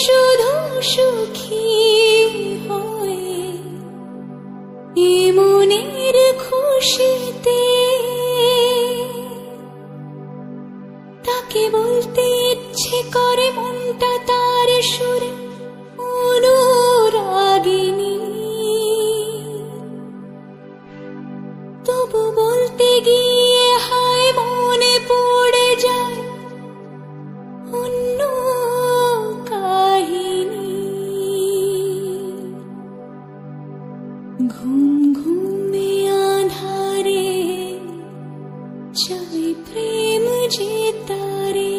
শুধু সুখী হয়ে এ মনের খুশিতে তাকে বলতে ইচ্ছে করে মনটা তার সুরে অনুরাগিনী, তবু বলতে গিয়ে হায় মনে পড়ে যায় অন্য কাহিনী। ঘুম ঘুমে আঁধারে চাই প্রেম যে তারে,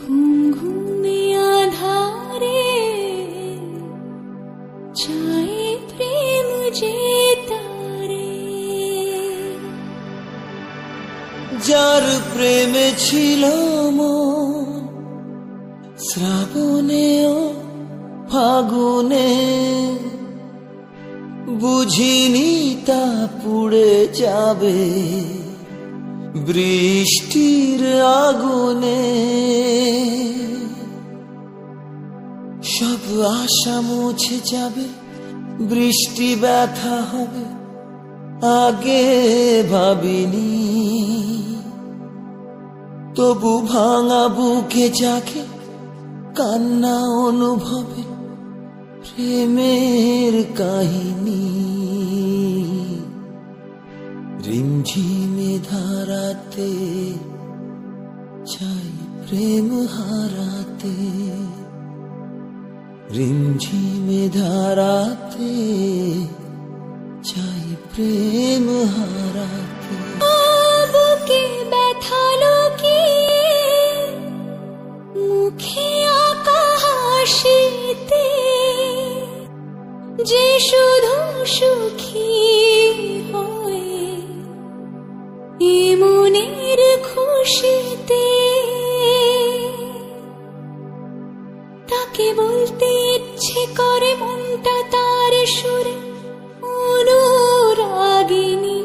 ঘুম ঘুমে আঁধারে চাই প্রেম যে তারে। যার প্রেমে ছিল মন শ্রাবণে ও ফাগুনে, বুঝিনি তা পুড়ে যাবে বৃষ্টির আগুনে। সব আশা মুছে যাবে, বৃষ্টি ব্যথা হবে আগে ভাবিনি, তবু ভাঙা বুকে জাগে কান্না অনুভবে প্রেমের কাহিনী। রিমঝিমে ধারাতে চাই প্রেম হারাতে, রিমঝিমে ধারাতে চাই প্রেম হারাতে। বুকে ব্যথা লুকিয়ে মুখে আঁকা হাসিতে যে শুধু সুখী হয়ে এ মনের খুশিতে তাকে বলতে ইচ্ছে করে মনটা তার সুরে অনুরাগিনী,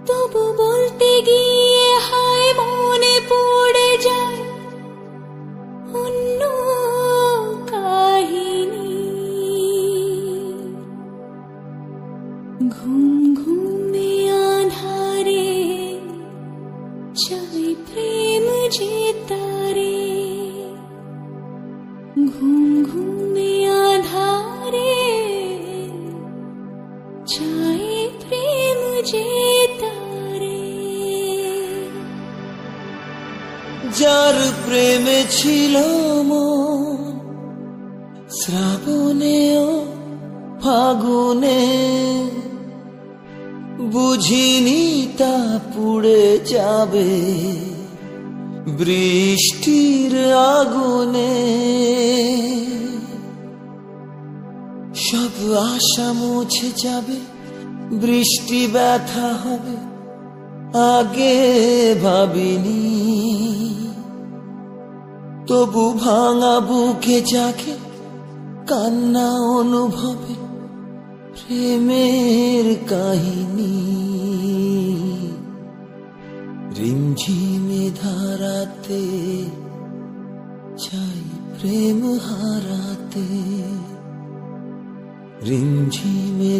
তবু বলতে গিয়ে হায় মনে পড়ে যায় অন্য কাহিনী। ঘুম ঘুমে আঁধারে চাই প্রেম যে তারে, ঘুম ঘুমে আঁধারে চাই প্রেম যে তারে। যার প্রেমে ছিল মন শ্রাবণে ও ফাগুনে, বুঝিনি তা পুড়ে যাবে বৃষ্টির আগুনে। সব আশা মুছে যাবে, বৃষ্টি ব্যথা হবে আগে ভাবিনি, তবু ভাঙা বুকে জাগে কান্না অনুভবে প্রেমের কাহিনী। রিমঝিমে ধারাতে চাই প্রেম হারাতে, রিমঝিমে